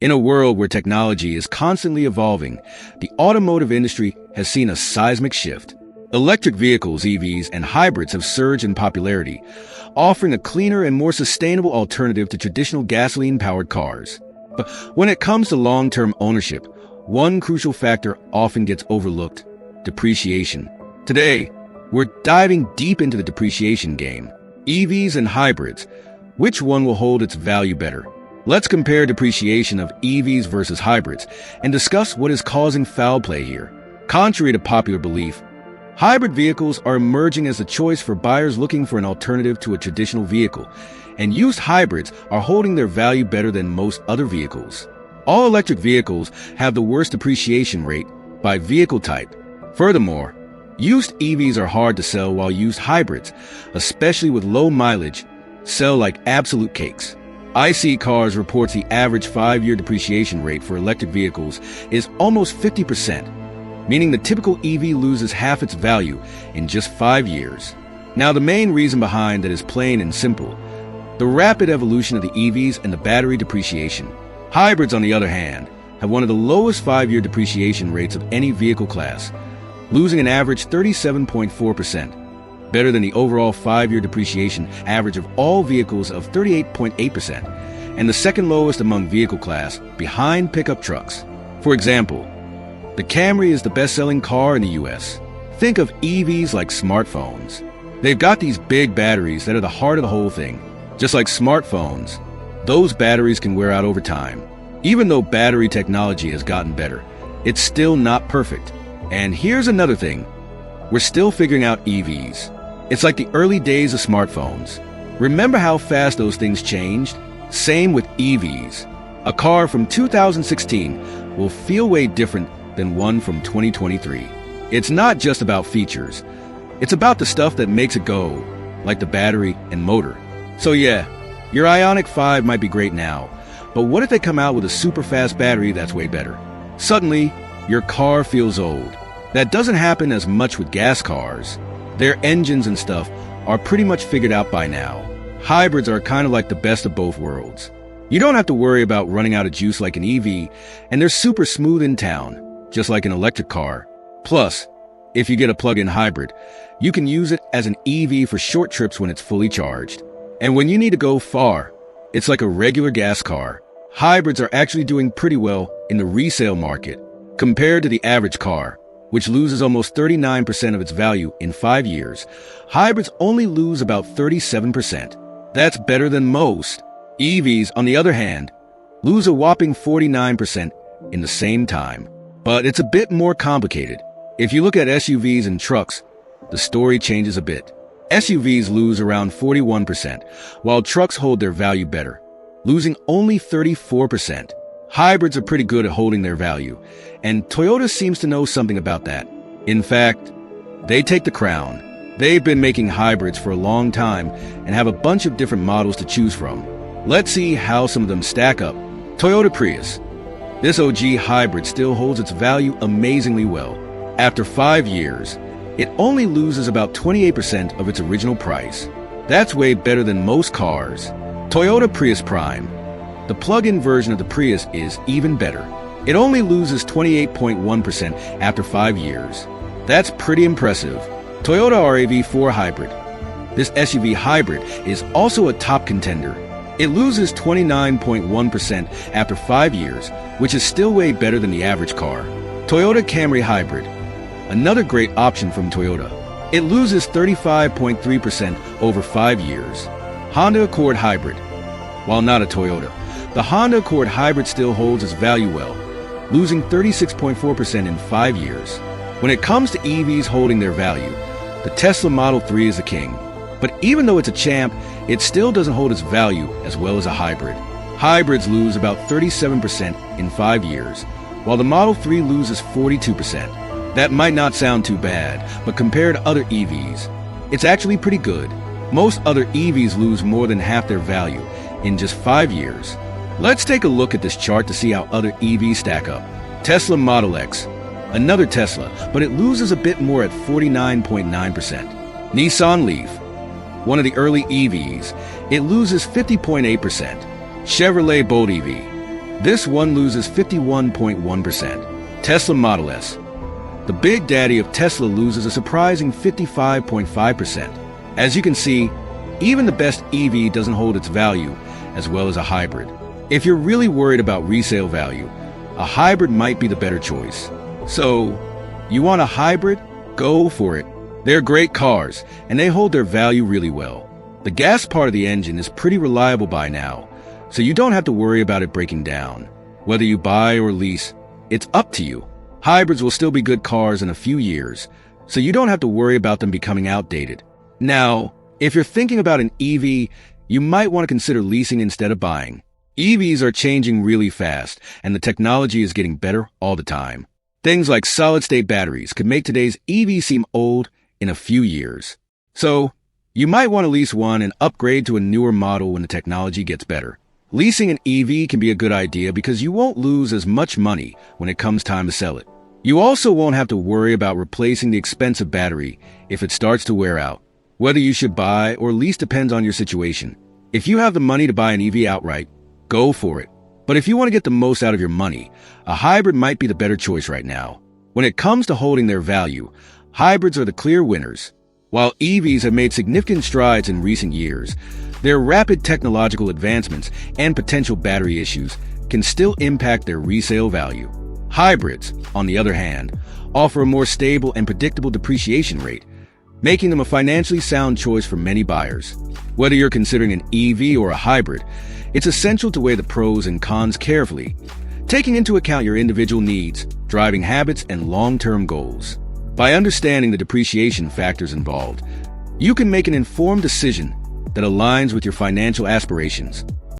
In a world where technology is constantly evolving, the automotive industry has seen a seismic shift. Electric vehicles, EVs, and hybrids have surged in popularity, offering a cleaner and more sustainable alternative to traditional gasoline-powered cars. But when it comes to long-term ownership, one crucial factor often gets overlooked: depreciation. Today, we're diving deep into the depreciation game. EVs and hybrids. Which one will hold its value better? Let's compare depreciation of EVs versus hybrids and discuss what is causing foul play here. Contrary to popular belief, hybrid vehicles are emerging as a choice for buyers looking for an alternative to a traditional vehicle, and used hybrids are holding their value better than most other vehicles. All electric vehicles have the worst depreciation rate by vehicle type. Furthermore, used EVs are hard to sell, while used hybrids, especially with low mileage, sell like absolute cakes. IC Cars reports the average 5-year depreciation rate for electric vehicles is almost 50%, meaning the typical EV loses half its value in just 5 years. Now, the main reason behind that is plain and simple: the rapid evolution of the EVs and the battery depreciation. Hybrids, on the other hand, have one of the lowest 5-year depreciation rates of any vehicle class, losing an average 37.4%, better than the overall 5-year depreciation average of all vehicles of 38.8%, and the second lowest among vehicle class, behind pickup trucks. For example, the Camry is the best-selling car in the US. Think of EVs like smartphones. They've got these big batteries that are the heart of the whole thing. Just like smartphones, those batteries can wear out over time. Even though battery technology has gotten better, it's still not perfect. And here's another thing: we're still figuring out EVs. It's like the early days of smartphones. Remember how fast those things changed? Same with EVs. A car from 2016 will feel way different than one from 2023. It's not just about features. It's about the stuff that makes it go, like the battery and motor. So yeah, your Ioniq 5 might be great now, but what if they come out with a super fast battery that's way better? Suddenly, your car feels old. That doesn't happen as much with gas cars. Their engines and stuff are pretty much figured out by now. Hybrids are kind of like the best of both worlds. You don't have to worry about running out of juice like an EV, and they're super smooth in town, just like an electric car. Plus, if you get a plug-in hybrid, you can use it as an EV for short trips when it's fully charged. And when you need to go far, it's like a regular gas car. Hybrids are actually doing pretty well in the resale market compared to the average car, which loses almost 39% of its value in 5 years. Hybrids only lose about 37%. That's better than most. EVs, on the other hand, lose a whopping 49% in the same time. But it's a bit more complicated. If you look at SUVs and trucks, the story changes a bit. SUVs lose around 41%, while trucks hold their value better, losing only 34%. Hybrids are pretty good at holding their value, and Toyota seems to know something about that. In fact, they take the crown. They've been making hybrids for a long time and have a bunch of different models to choose from. Let's see how some of them stack up. Toyota Prius. This OG hybrid still holds its value amazingly well. After 5 years, it only loses about 28% of its original price. That's way better than most cars. Toyota Prius Prime. The plug-in version of the Prius is even better. It only loses 28.1% after 5 years. That's pretty impressive. Toyota RAV4 Hybrid. This SUV hybrid is also a top contender. It loses 29.1% after 5 years, which is still way better than the average car. Toyota Camry Hybrid. Another great option from Toyota. It loses 35.3% over 5 years. Honda Accord Hybrid. While not a Toyota, the Honda Accord Hybrid still holds its value well, losing 36.4% in 5 years. When it comes to EVs holding their value, the Tesla Model 3 is the king. But even though it's a champ, it still doesn't hold its value as well as a hybrid. Hybrids lose about 37% in 5 years, while the Model 3 loses 42%. That might not sound too bad, but compared to other EVs, it's actually pretty good. Most other EVs lose more than half their value in just 5 years. Let's take a look at this chart to see how other EVs stack up. Tesla Model X. Another Tesla, but it loses a bit more at 49.9%. Nissan Leaf. One of the early EVs. It loses 50.8%. Chevrolet Bolt EV. This one loses 51.1%. Tesla Model S. The big daddy of Tesla loses a surprising 55.5%. As you can see, even the best EV doesn't hold its value as well as a hybrid. If you're really worried about resale value, a hybrid might be the better choice. So, you want a hybrid? Go for it. They're great cars, and they hold their value really well. The gas part of the engine is pretty reliable by now, so you don't have to worry about it breaking down. Whether you buy or lease, it's up to you. Hybrids will still be good cars in a few years, so you don't have to worry about them becoming outdated. Now, if you're thinking about an EV, you might want to consider leasing instead of buying. EVs are changing really fast, and the technology is getting better all the time. Things like solid-state batteries could make today's EV seem old in a few years. So, you might want to lease one and upgrade to a newer model when the technology gets better. Leasing an EV can be a good idea because you won't lose as much money when it comes time to sell it. You also won't have to worry about replacing the expensive battery if it starts to wear out. Whether you should buy or lease depends on your situation. If you have the money to buy an EV outright, go for it. But if you want to get the most out of your money, a hybrid might be the better choice right now. When it comes to holding their value, hybrids are the clear winners. While EVs have made significant strides in recent years, their rapid technological advancements and potential battery issues can still impact their resale value. Hybrids, on the other hand, offer a more stable and predictable depreciation rate, making them a financially sound choice for many buyers. Whether you're considering an EV or a hybrid, it's essential to weigh the pros and cons carefully, taking into account your individual needs, driving habits, and long-term goals. By understanding the depreciation factors involved, you can make an informed decision that aligns with your financial aspirations.